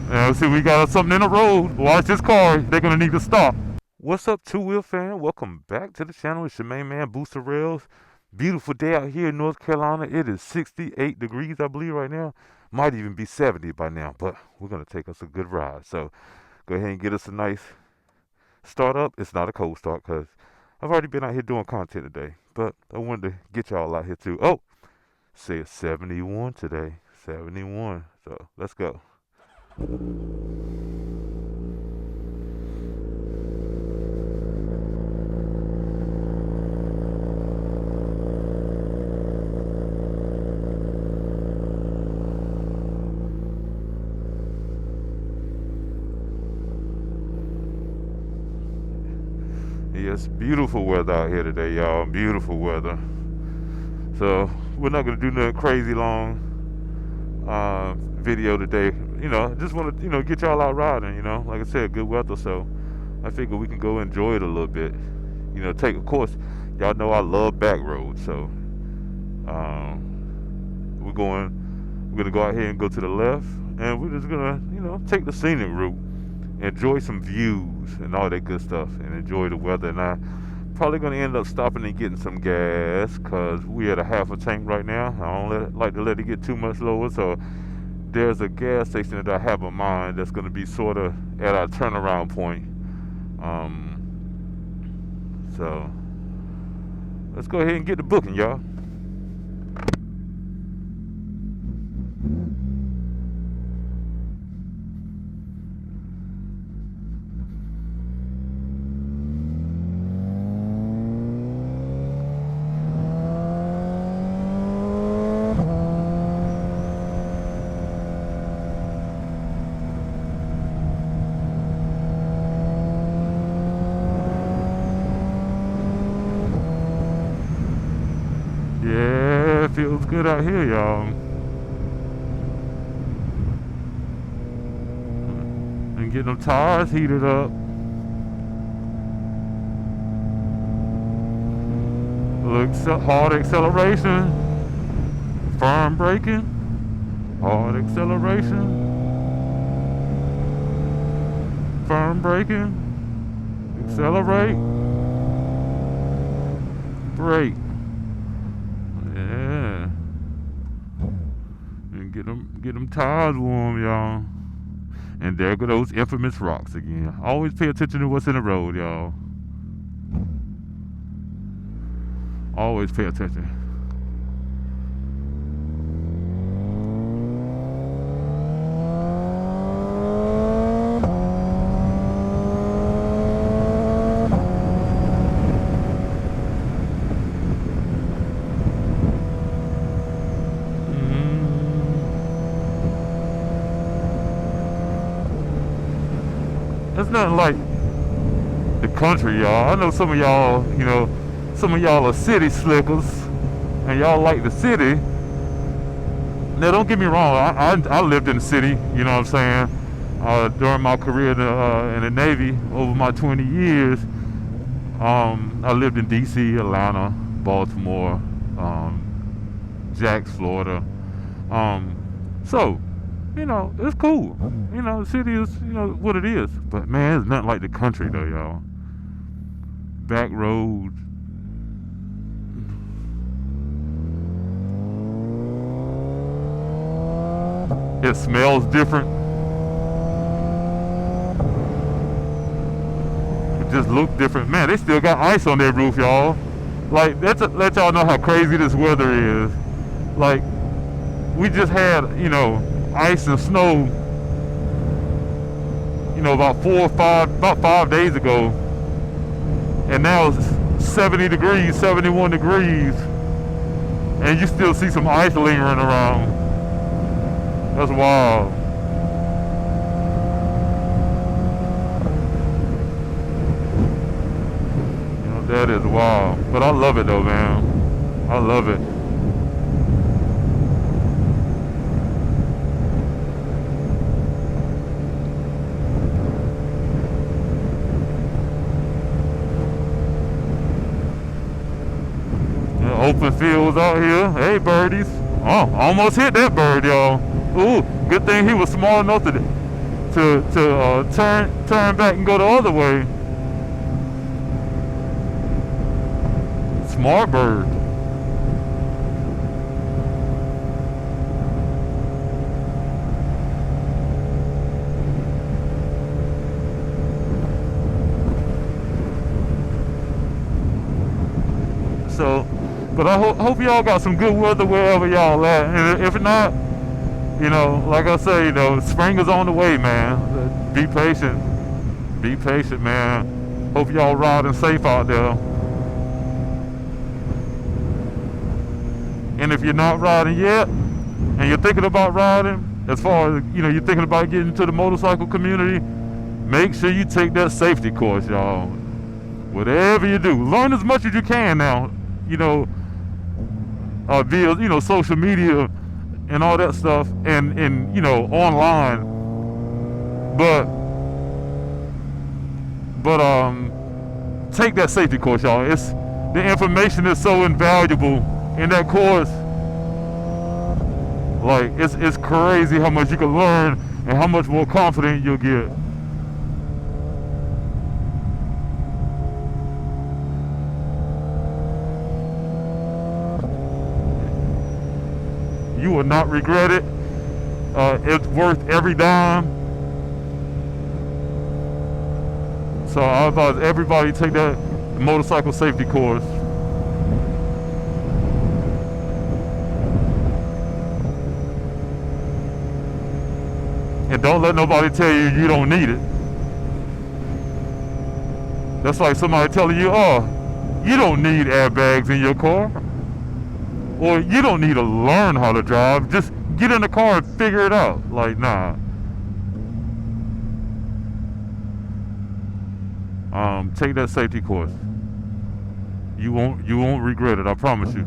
See, we got something in the road. Watch this car. They're gonna need to stop. What's up, Two Wheel fan? Welcome back to the channel. It's your main man, Booster Rails. Beautiful day out here in North Carolina. It is 68 degrees, I believe, right now. Might even be 70 by now, but we're gonna take us a good ride. So go ahead and get us a nice start up. It's not a cold start because I've already been out here doing content today, but I wanted to get y'all out here too. Oh, say it's 71 today. 71. So let's go. Yes, beautiful weather out here today, y'all. Beautiful weather. So we're not gonna do nothing crazy long video today. Just want to get y'all out riding. Like I said, good weather. So I figure we can go enjoy it a little bit. Take, of course, y'all know I love back roads. So we're gonna go out here and go to the left, and we're just gonna take the scenic route, enjoy some views and all that good stuff, and enjoy the weather. And I'm probably gonna end up stopping and getting some gas because we at a half a tank right now. I don't like to let it get too much lower. So there's a gas station that I have in mind that's gonna be sort of at our turnaround point. So let's go ahead and get the booking, y'all. Yeah, it feels good out here, y'all. And get them tires heated up. Looks hard acceleration, firm braking, hard acceleration, firm braking, accelerate, brake. Yeah. And get them tires warm, y'all. And there go those infamous rocks again. Always pay attention to what's in the road, y'all. Always pay attention. It's nothing like the country, y'all. I know some of y'all, some of y'all are city slickers, and y'all like the city. Now, don't get me wrong. I lived in the city. You know what I'm saying? During my career in the Navy, over my 20 years, I lived in D.C., Atlanta, Baltimore, Jax, Florida. So, it's cool. The city is, what it is. But man, it's nothing like the country though, y'all. Back roads. It smells different. It just looks different. Man, they still got ice on their roof, y'all. Like, that's let y'all know how crazy this weather is. Like, we just had, ice and snow, about 5 days ago, and now it's 70 degrees, 71 degrees, and you still see some ice lingering around. That's wild. That is wild. But I love it though, man. I love it. Open fields out here. Hey, birdies. Oh, almost hit that bird, y'all. Ooh, good thing he was smart enough to to turn back and go the other way. Smart bird. So, but I hope y'all got some good weather wherever y'all at. And if not, you know, like I say, you know, spring is on the way, man. Be patient. Be patient, man. Hope y'all riding safe out there. And if you're not riding yet, and you're thinking about riding, as far as, you know, you're thinking about getting into the motorcycle community, make sure you take that safety course, y'all. Whatever you do, learn as much as you can now, you know, via, you know, social media and all that stuff, and you know, online. But take that safety course, y'all. The information is so invaluable in that course. Like, it's crazy how much you can learn and how much more confident you'll get. You will not regret it. It's worth every dime. So I advise everybody take that motorcycle safety course. And don't let nobody tell you you don't need it. That's like somebody telling you, oh, you don't need airbags in your car. Or you don't need to learn how to drive. Just get in the car and figure it out. Like, nah. Take that safety course. You won't regret it, I promise you.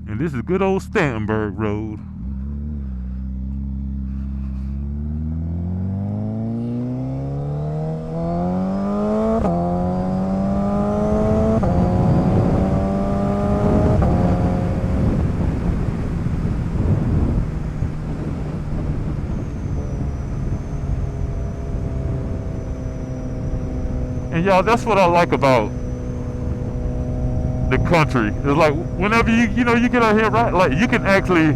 And this is good old Stantonburg Road. And y'all, that's what I like about the country. It's like whenever you get out here, right? Like you can actually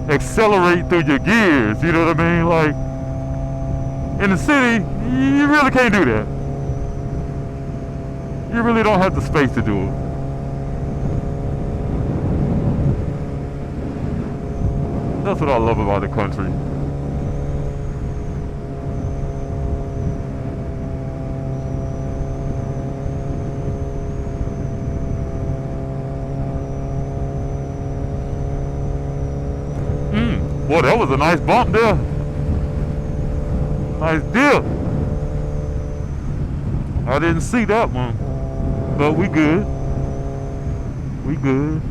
accelerate through your gears. You know what I mean? Like in the city, you really can't do that. You really don't have the space to do it. That's what I love about the country. Boy, that was a nice bump there. Nice dip. I didn't see that one. But we good. We good.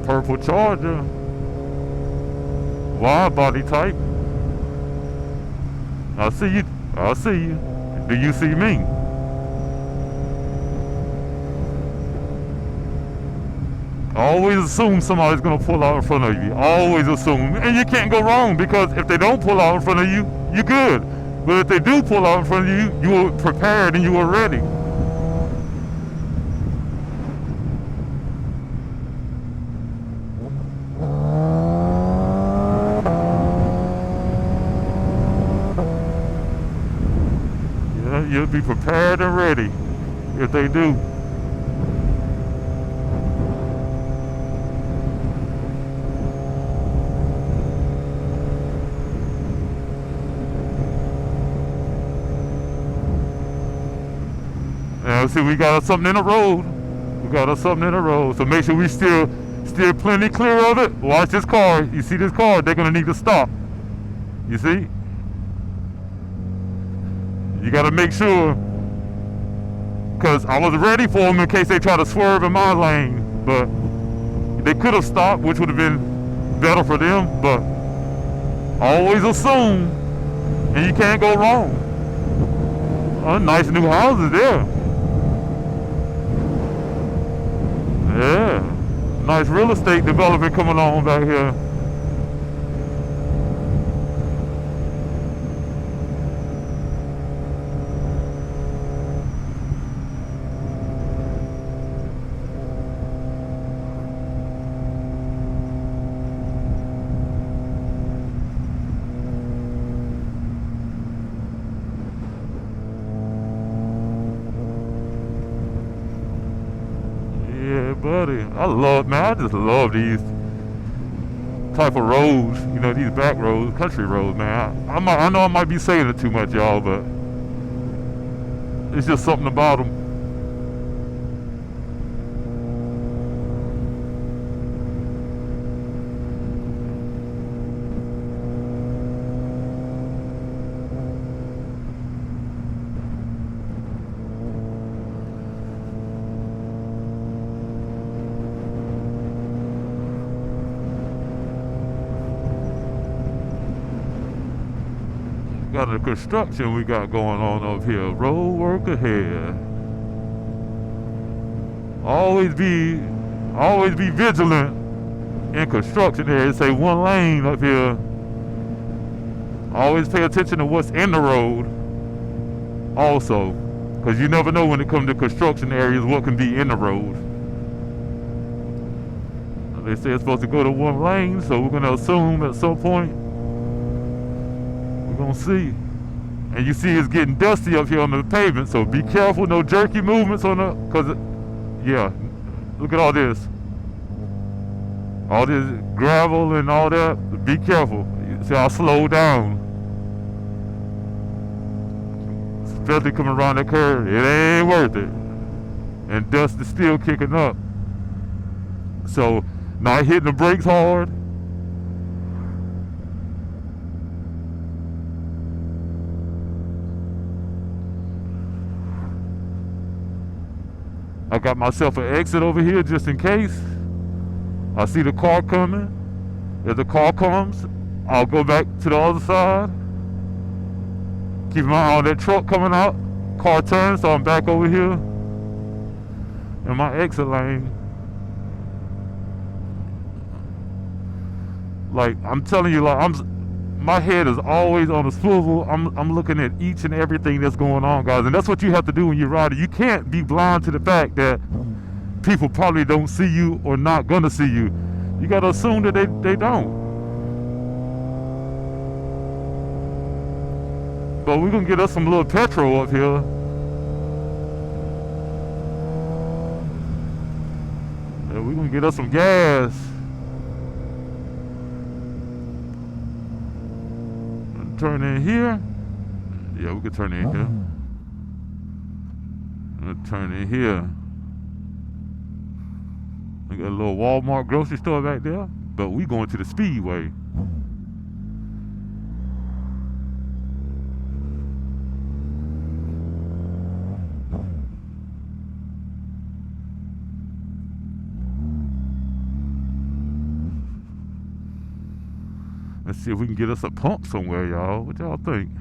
Purple Charger. Wide body type. I see you. I see you. Do you see me? Always assume somebody's gonna pull out in front of you. Always assume. And you can't go wrong, because if they don't pull out in front of you, you're good. But if they do pull out in front of you, you were prepared and you were ready. Yeah, you'll be prepared and ready if they do. See, we got us something in the road. We got us something in the road. So make sure we steer plenty clear of it. Watch this car. You see this car? They're gonna need to stop. You see? You gotta make sure, because I was ready for them in case they try to swerve in my lane. But they could have stopped, which would have been better for them. But always assume, and you can't go wrong. Nice new houses there. Yeah. Nice real estate development coming on back here. Yeah, buddy. I just love these type of roads, these back roads, country roads, man. I know I might be saying it too much, y'all, but it's just something about them. Got the construction we got going on up here. Road work ahead. Always be vigilant in construction areas. Say one lane up here. Always pay attention to what's in the road. Also, because you never know when it comes to construction areas what can be in the road. They say it's supposed to go to one lane, so we're gonna assume at some point. Gonna see, and you see it's getting dusty up here on the pavement, so be careful, no jerky movements on the, cause yeah, look at all this gravel and all that. Be careful. See, I'll slow down, especially coming around that curve. It ain't worth it, and dust is still kicking up, so not hitting the brakes hard. I got myself an exit over here just in case. I see the car coming. If the car comes, I'll go back to the other side. Keep my eye on that truck coming out. Car turns, so I'm back over here in my exit lane. Like, I'm telling you, my head is always on a swivel. I'm looking at each and everything that's going on, guys, and that's what you have to do when you're riding. You can't be blind to the fact that people probably don't see you or not gonna see you. You gotta assume that they don't. But we're gonna get us some little petrol up here. Yeah, we're gonna get us some gas. Turn in here. Yeah, we could turn in here. Turn in here. We got a little Walmart grocery store back there, but we going to the Speedway. Let's see if we can get us a pump somewhere, y'all. What y'all think?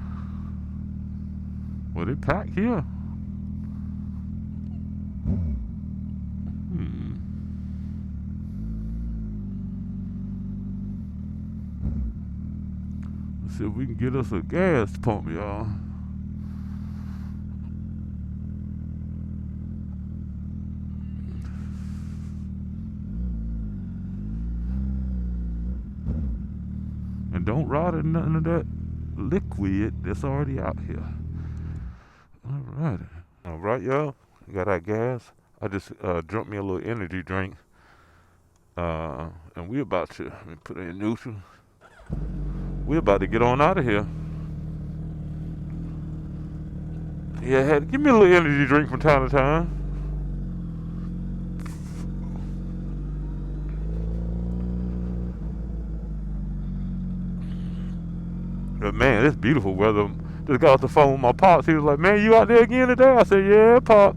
Well, they packed here. Let's see if we can get us a gas pump, y'all. And don't ride in nothing of that liquid that's already out here. Alright, y'all. We got our gas. I just drunk me a little energy drink. And we about to, let me put it in neutral. We're about to get on out of here. Yeah, give me a little energy drink from time to time. But man, it's beautiful weather. Just got off the phone with my pops. He was like, "Man, you out there again today?" I said, "Yeah, Pop."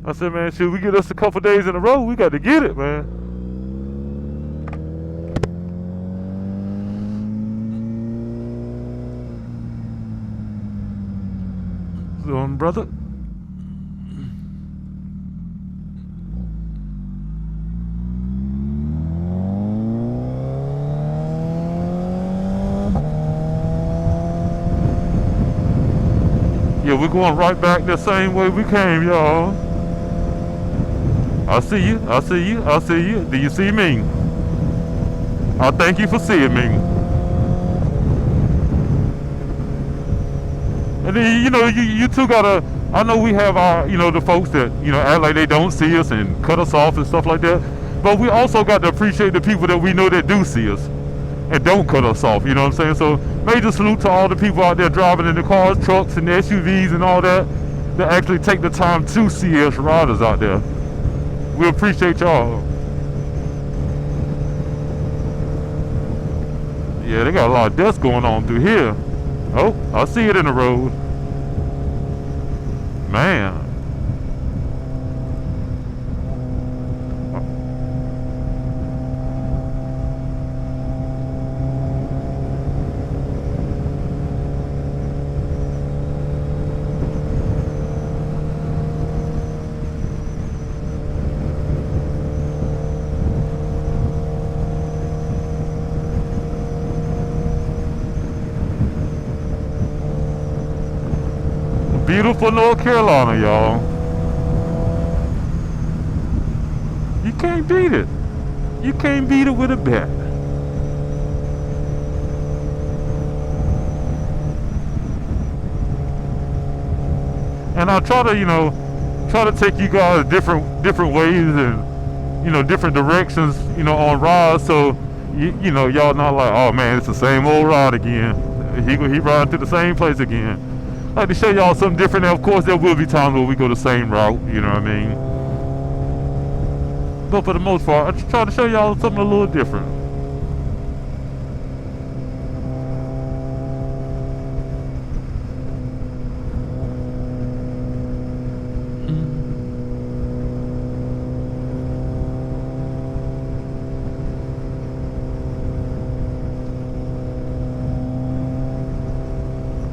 I said, "Man, should we get us a couple days in a row? We got to get it, man." So, brother. Yeah, we're going right back the same way we came, y'all. I see you. I see you. I see you. Do you see me? I thank you for seeing me. And then, you two gotta. I know we have our, the folks that, act like they don't see us and cut us off and stuff like that. But we also got to appreciate the people that we know that do see us and don't cut us off, you know what I'm saying? So major salute to all the people out there driving in the cars, trucks, and the SUVs and all that actually take the time to see us riders out there. We appreciate y'all. Yeah, they got a lot of dust going on through here. Oh, I see it in the road. Man. Beautiful North Carolina, y'all. You can't beat it. You can't beat it with a bet. And I try to take you guys different ways and different directions, on rides, so y'all not like, oh man, it's the same old ride again. He riding to the same place again. I like to show y'all something different. Now, of course, there will be times where we go the same route, you know what I mean? But for the most part, I try to show y'all something a little different.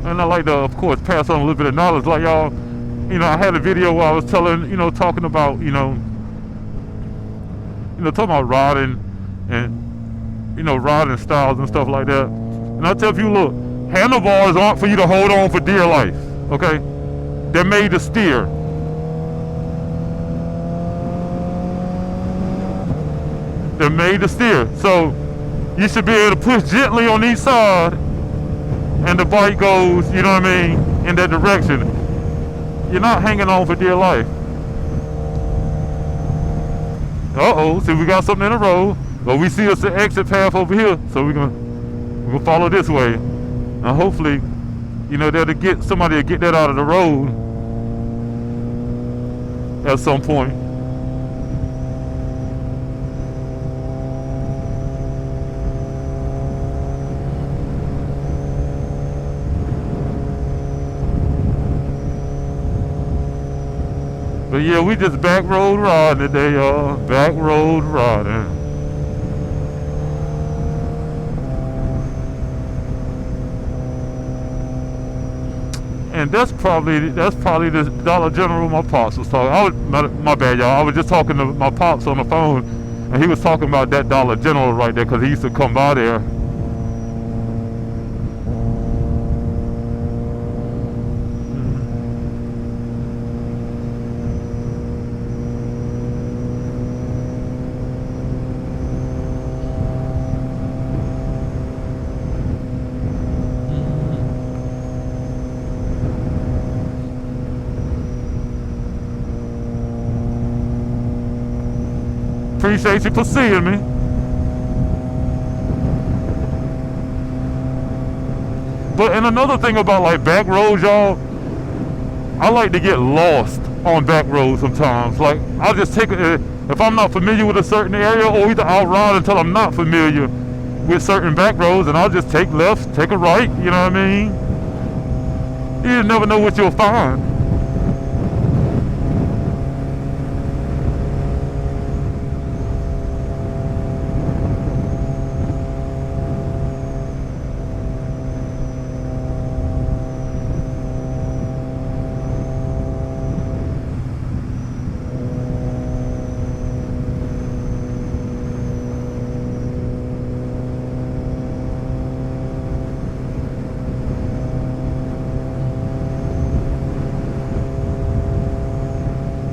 And I like to, of course, pass on a little bit of knowledge. Like y'all, I had a video where I was telling, talking about, talking about riding and, riding styles and stuff like that. And I tell people, look, handlebars aren't for you to hold on for dear life, okay? They're made to steer. They're made to steer. So you should be able to push gently on each side and the bike goes, you know what I mean, in that direction. You're not hanging on for dear life. Uh-oh, see, we got something in the road. But we see us an exit path over here, so we're gonna follow this way. And hopefully, somebody will get that out of the road at some point. But yeah, we just back road riding today, y'all. Back road riding. And that's probably the Dollar General my pops was talking. My bad, y'all. I was just talking to my pops on the phone, and he was talking about that Dollar General right there, because he used to come by there. Appreciate you for seeing me. But and another thing about like back roads, y'all, I like to get lost on back roads sometimes. Like I'll just take it if I'm not familiar with a certain area, or either I'll ride until I'm not familiar with certain back roads, and I'll just take left, take a right. You know what I mean? You never know what you'll find.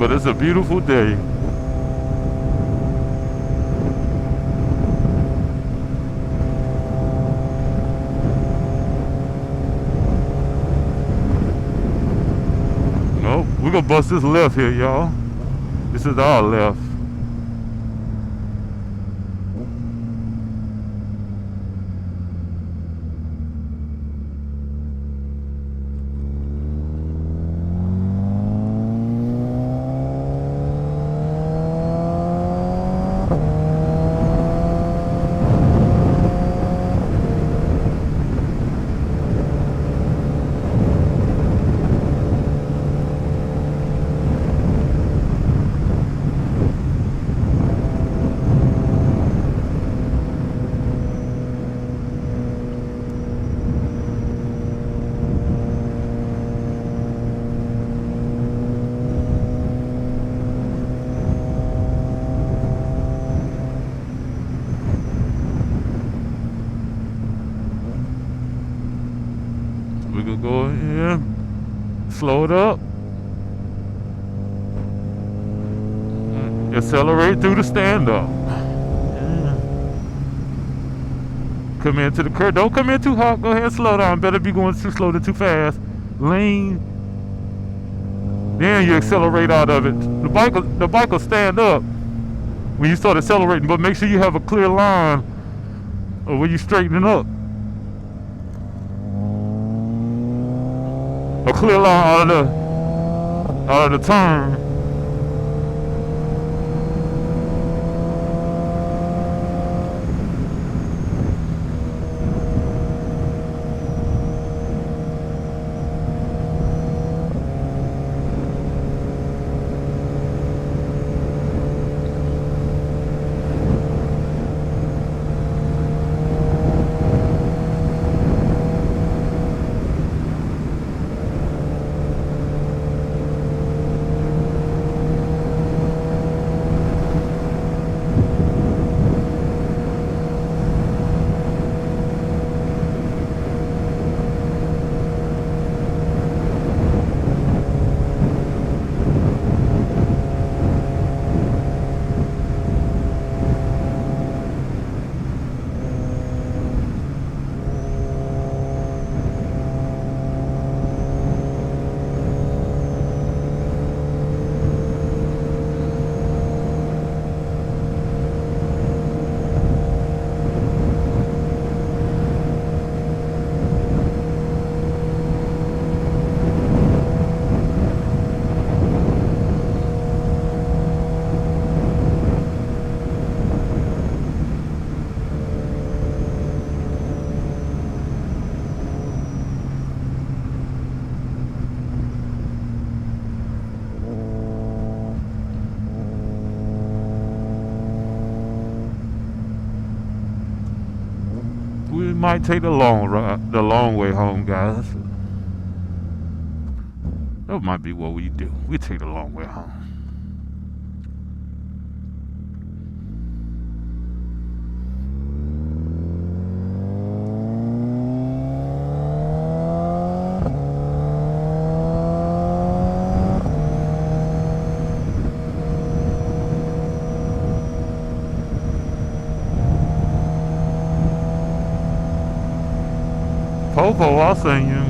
but it's a beautiful day. Nope, we're gonna bust this left here, y'all. This is our left. We could go here, slow it up, accelerate through the stand-up. Come into the curve. Don't come in too hot. Go ahead and slow down. Better be going too slow than too fast. Lean. Then you accelerate out of it. The bike will stand up when you start accelerating, but make sure you have a clear line of where you straightening up. A clear line out of the turn. We might take the long way home, guys. That might be what we do. We take the long way home. Popo, I'll sing you.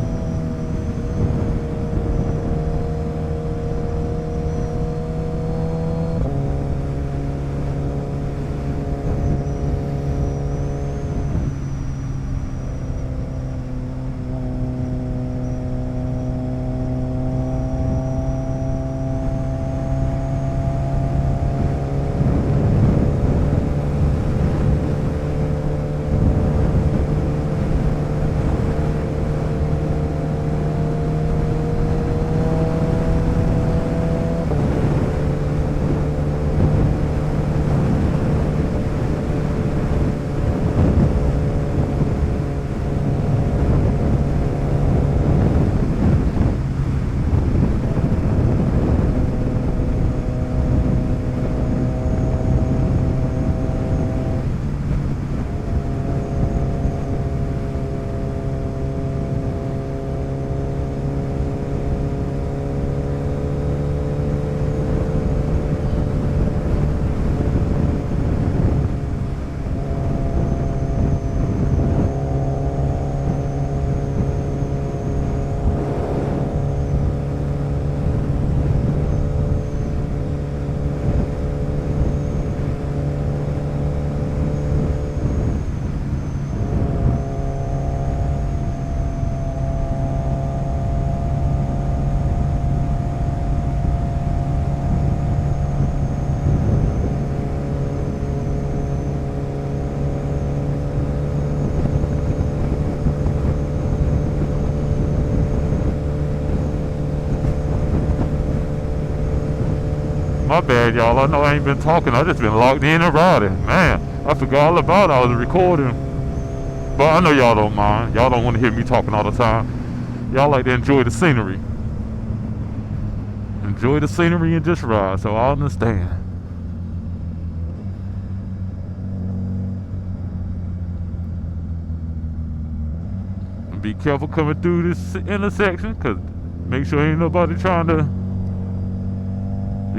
my bad, y'all. I know I ain't been talking. I just been locked in and riding. Man, I forgot all about I was recording. But I know y'all don't mind. Y'all don't want to hear me talking all the time. Y'all like to enjoy the scenery. Enjoy the scenery and just ride, so I understand. Be careful coming through this intersection, because make sure ain't nobody trying to,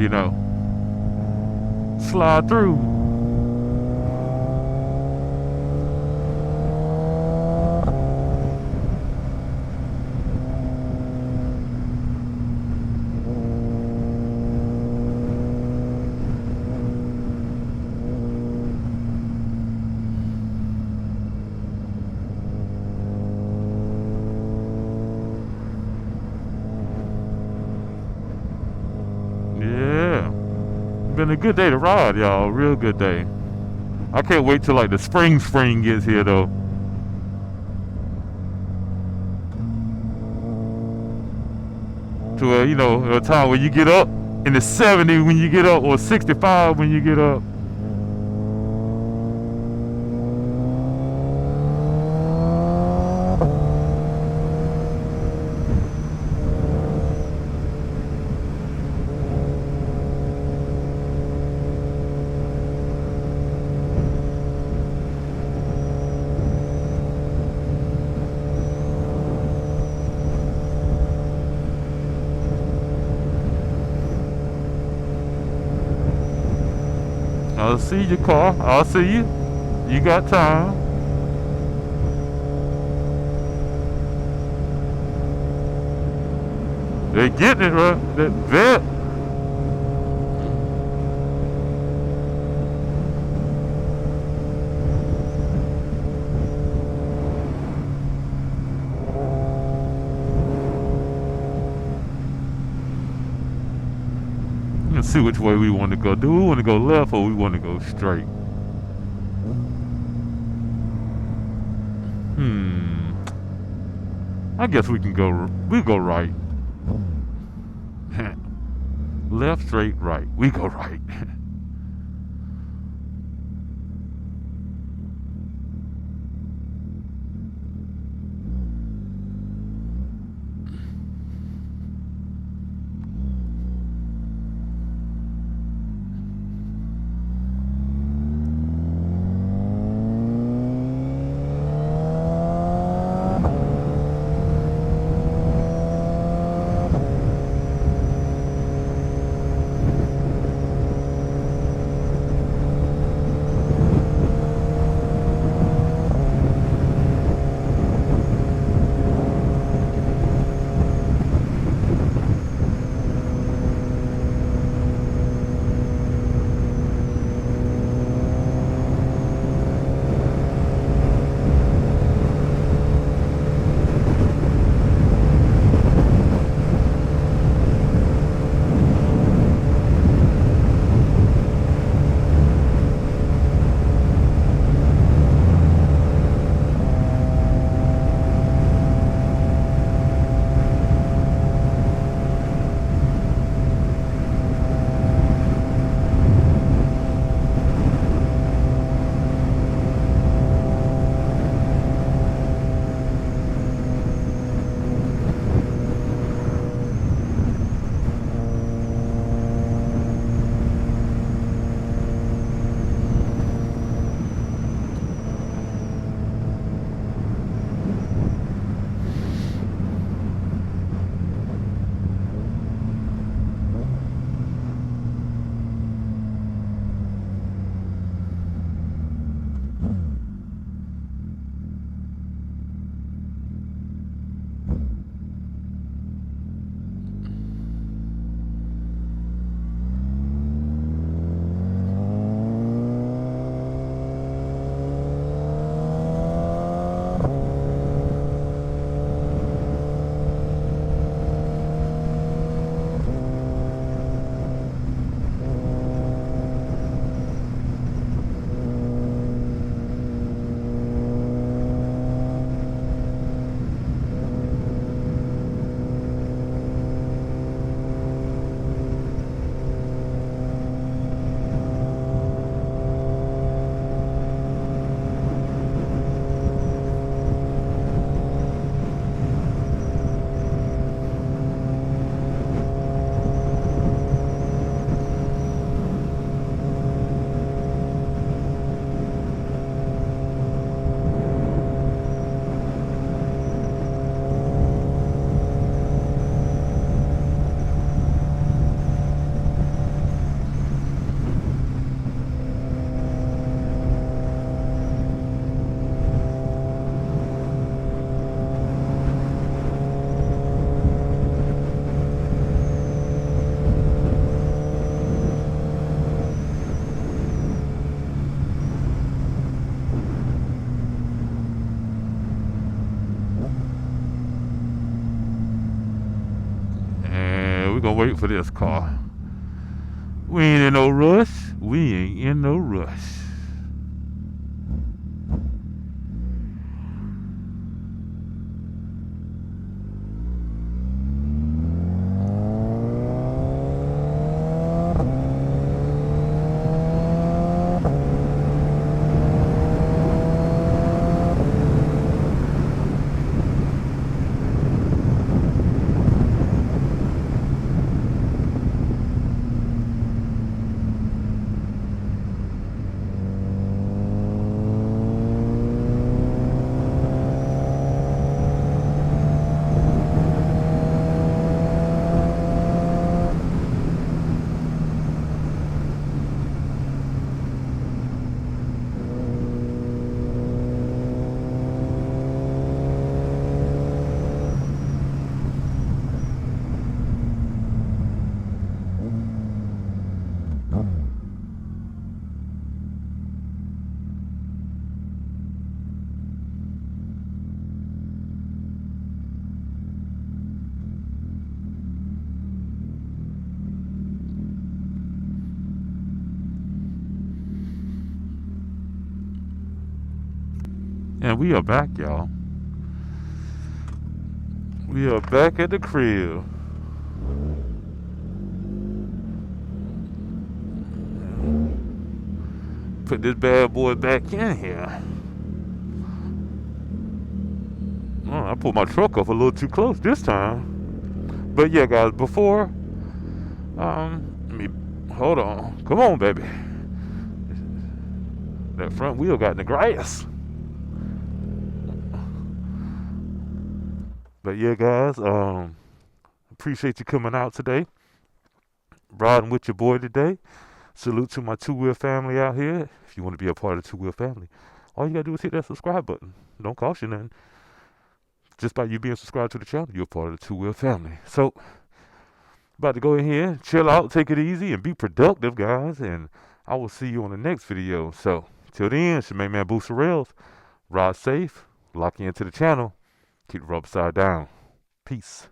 you know, slide through. Yeah, been a good day to ride, y'all. Real good day. I can't wait till like the spring gets here though. To where, you know, a time when you get up in the 70 when you get up, or 65 when you get up. I'll see your car. I'll see you. You got time. They getting it, right? That vet. Let's see which way we want to go. Do we want to go left or we want to go straight? I guess we can go. We go right. Left, straight, right. We go right. gonna wait for this car. We ain't in no rush. We ain't in no rush. And we are back, y'all. We are back at the crib. Put this bad boy back in here. Oh, I pulled my truck up a little too close this time. But yeah, guys, before, let me, hold on. Come on, baby. That front wheel got in the grass. But yeah, guys, appreciate you coming out today, riding with your boy today. Salute to my two-wheel family out here. If you want to be a part of the two-wheel family, all you gotta do is hit that subscribe button. Don't cost you nothing. Just by you being subscribed to the channel, you're a part of the two-wheel family. So, about to go in here, chill out, take it easy, and be productive, guys. And I will see you on the next video. So, till then, it's your main man, Booster Rails. Ride safe, lock you into the channel. Keep the rubber side down. Peace.